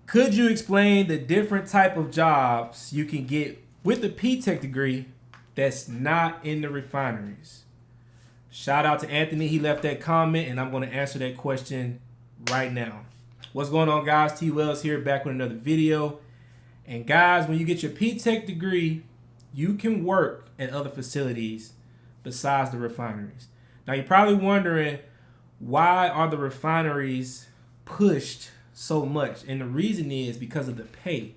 Could you explain the different type of jobs you can get with the P-Tech degree that's not in the refineries? Shout out to Anthony. He left that comment, and I'm going to answer that question right now. What's going on, guys? T Wells here, back with another video. And guys, when you get your P-Tech degree, you can work at other facilities besides the refineries. Now, you're probably wondering, why are the refineries pushed so much? And the reason is because of the pay.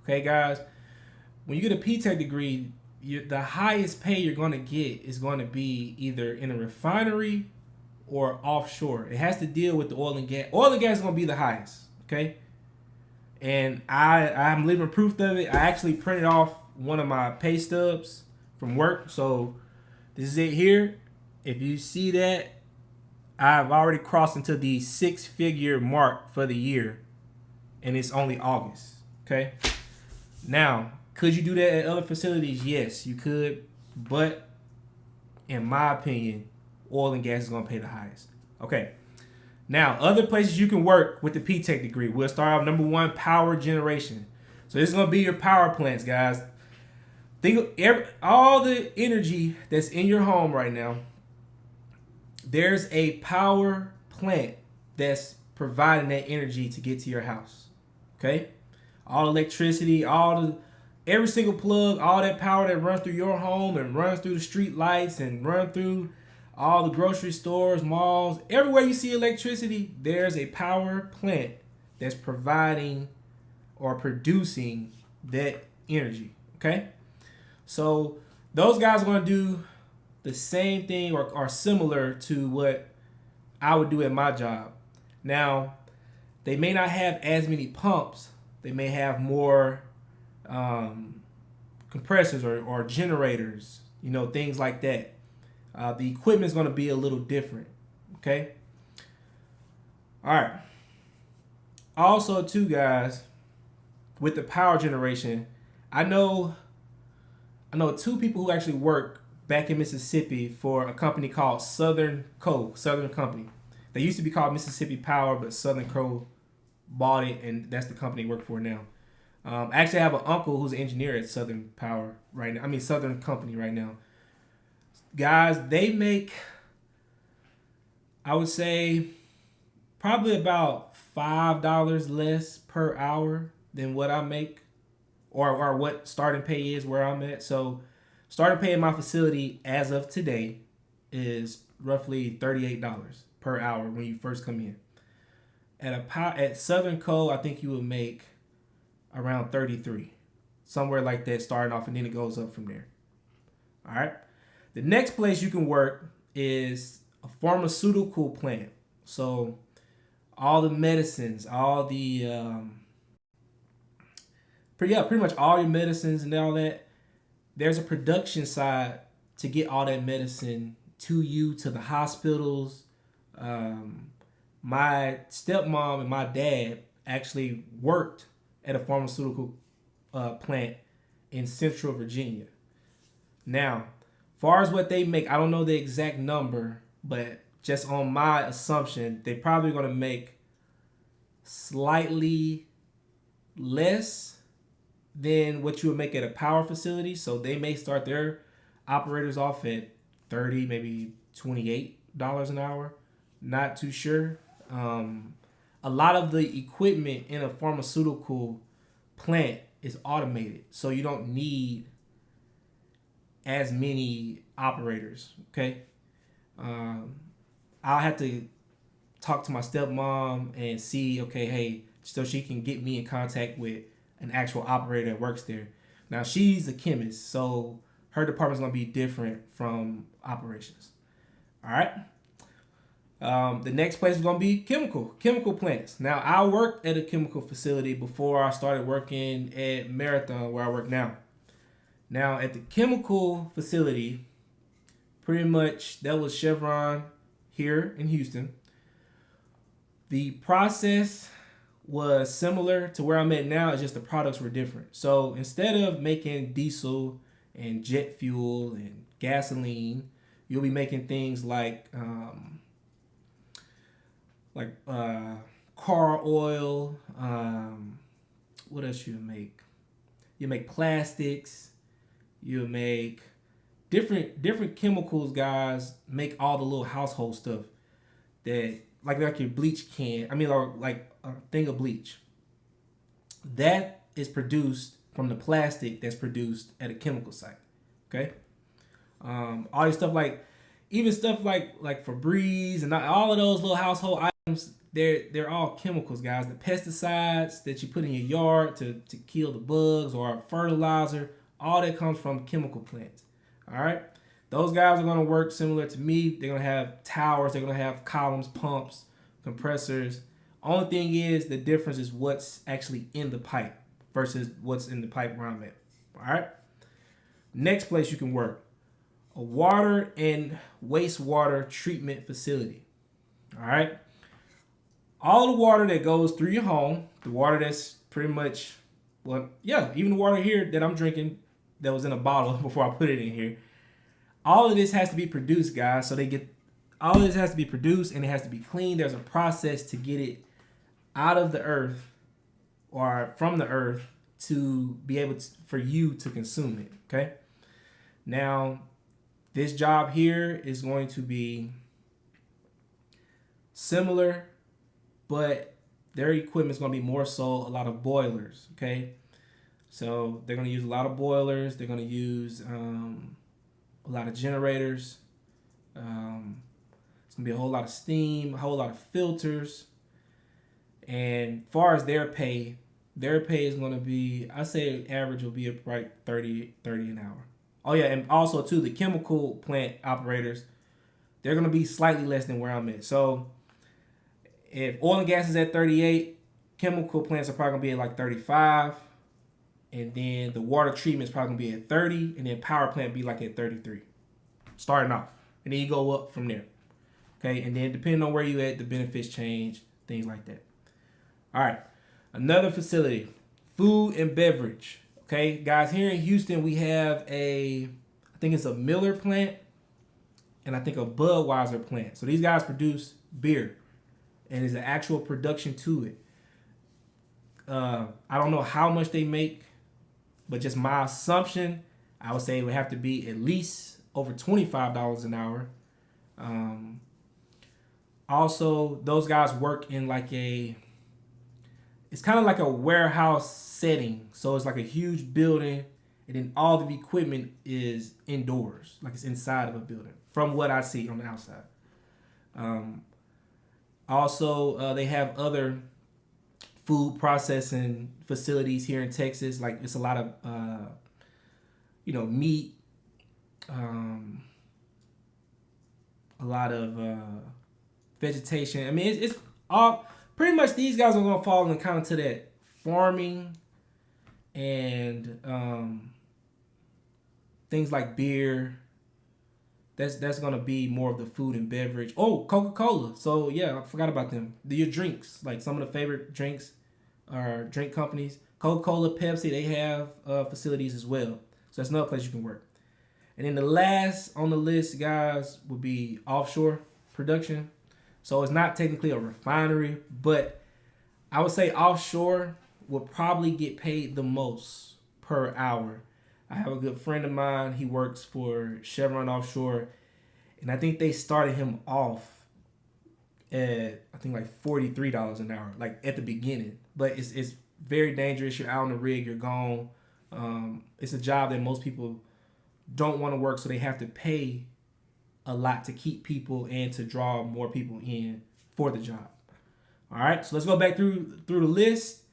Okay, guys? When you get a P-Tech degree, the highest pay you're going to get is going to be either in a refinery or offshore. It has to deal with the oil and gas. Oil and gas is going to be the highest, okay? And I'm living proof of it. I actually printed off one of my pay stubs from work. So this is it here. If you see that, I've already crossed into the 6-figure mark for the year, and it's only August, okay? Now, could you do that at other facilities? Yes, you could, but in my opinion, oil and gas is going to pay the highest. Okay, now other places you can work with the P-Tech degree. We'll start off number one, power generation. So this is going to be your power plants, guys. Think of all the energy that's in your home right now. There's a power plant that's providing that energy to get to your house. Okay, all electricity, every single plug, all that power that runs through your home and runs through the street lights and run through all the grocery stores, malls, everywhere you see electricity, there's a power plant that's providing or producing that energy. Okay, so those guys are going to do the same thing or similar to what I would do at my job. Now, they may not have as many pumps. They may have more compressors or generators, things like that. The equipment is going to be a little different. Okay. All right. Also, too, guys, with the power generation, I know two people who actually work back in Mississippi for a company called Southern Company. They used to be called Mississippi Power, but Southern Co bought it, and that's the company they work for now. Actually, I have an uncle who's an engineer at Southern Power right now. Southern Company right now. Guys, they make, I would say, probably about $5 less per hour than what I make, or what starting pay is where I'm at. So, starting pay in my facility as of today is roughly $38 per hour when you first come in. At Southern Co, I think you would make around 33, somewhere like that, starting off, and then it goes up from there. All right. The next place you can work is a pharmaceutical plant. So all the medicines, all the pretty much all your medicines and all that. There's a production side to get all that medicine to you, to the hospitals. My stepmom and my dad actually worked at a pharmaceutical plant in Central Virginia. Now, far as what they make, I don't know the exact number, but just on my assumption, they're probably going to make slightly less than what you would make at a power facility. So they may start their operators off at $30, maybe $28 an hour. Not too sure. A lot of the equipment in a pharmaceutical plant is automated, so you don't need as many operators. Okay, I'll have to talk to my stepmom and see, okay, hey, so she can get me in contact with an actual operator that works there. Now, she's a chemist, so her department's going to be different from operations. All right. The next place is going to be chemical plants. Now, I worked at a chemical facility before I started working at Marathon, where I work now. Now, at the chemical facility, pretty much that was Chevron here in Houston. The process was similar to where I'm at now. It's just the products were different. So instead of making diesel and jet fuel and gasoline, you'll be making things like car oil, What else you make? You make plastics. You make different chemicals. Guys make all the little household stuff that like your bleach can. I mean, or like a thing of bleach that is produced from the plastic that's produced at a chemical site. Okay. All your stuff like even stuff like Febreze and all of those little household items, they're all chemicals, guys. The pesticides that you put in your yard to kill the bugs or fertilizer, all that comes from chemical plants. All right, those guys are gonna work similar to me. They're gonna have towers. They're gonna have columns, pumps, compressors. Only thing is the difference is what's actually in the pipe versus what's in the pipe where I'm at. All right. Next place you can work, a water and wastewater treatment facility. All right. All the water that goes through your home, the water that's pretty much, well, yeah, even the water here that I'm drinking that was in a bottle before I put it in here, all of this has to be produced, guys. So all of this has to be produced and it has to be clean. There's a process to get it out of the earth or from the earth to be able to, for you to consume it. Okay. Now, this job here is going to be similar, but their equipment is going to be more so a lot of boilers. Okay. So they're going to use a lot of boilers. They're going to use a lot of generators. It's going to be a whole lot of steam, a whole lot of filters. And as far as their pay is going to be, I say average will be about 30 an hour. Oh yeah, and also too, the chemical plant operators, they're going to be slightly less than where I'm at. So if oil and gas is at 38, chemical plants are probably going to be at like 35. And then the water treatment is probably going to be at 30. And then power plant be like at 33. Starting off. And then you go up from there. Okay, and then depending on where you at, the benefits change, things like that. All right, another facility, food and beverage. Okay, guys, here in Houston, we have I think it's a Miller plant and I think a Budweiser plant. So these guys produce beer and there's an actual production to it. I don't know how much they make, but just my assumption, I would say it would have to be at least over $25 an hour. Also, those guys work in it's kind of like a warehouse setting. So it's like a huge building and then all the equipment is indoors, like it's inside of a building from what I see on the outside. Also, they have other food processing facilities here in Texas. Like it's a lot of, meat, a lot of vegetation. I mean, it's all pretty much these guys are gonna fall in kind of to that farming and things like beer. That's gonna be more of the food and beverage. Oh, Coca-Cola. So yeah, I forgot about them. Your drinks, like some of the favorite drinks or drink companies, Coca-Cola, Pepsi, they have facilities as well. So that's another place you can work. And then the last on the list, guys, would be offshore production. So it's not technically a refinery, but I would say offshore will probably get paid the most per hour. I have a good friend of mine. He works for Chevron Offshore, and I think they started him off at I think like $43 an hour, like at the beginning. But it's very dangerous. You're out on the rig, you're gone. It's a job that most people don't want to work, so they have to pay a lot to keep people and to draw more people in for the job. All right, so let's go back through the list.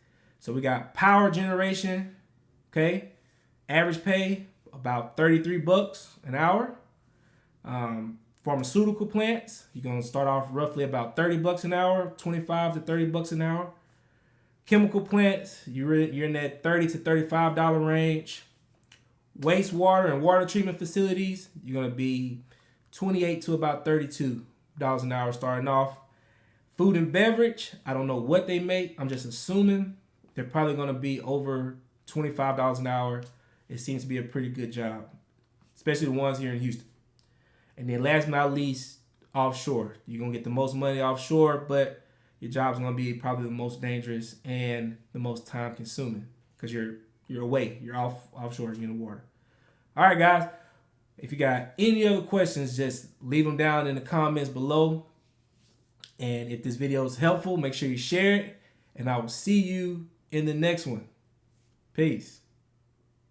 So we got power generation, okay? Average pay about $33 an hour. Pharmaceutical plants, you're gonna start off roughly about $30 an hour, $25 to $30 an hour. Chemical plants, you're in that $30 to $35 range. Wastewater and water treatment facilities, you're gonna be $28 to about $32 an hour starting off. Food and beverage, I don't know what they make. I'm just assuming they're probably gonna be over $25 an hour. It seems to be a pretty good job, especially the ones here in Houston. And then last but not least, offshore. You're gonna get the most money offshore, but your job's gonna be probably the most dangerous and the most time consuming because you're away, you're offshore, you're in the water. All right, guys. If you got any other questions, just leave them down in the comments below. And if this video is helpful, make sure you share it. And I will see you in the next one. Peace.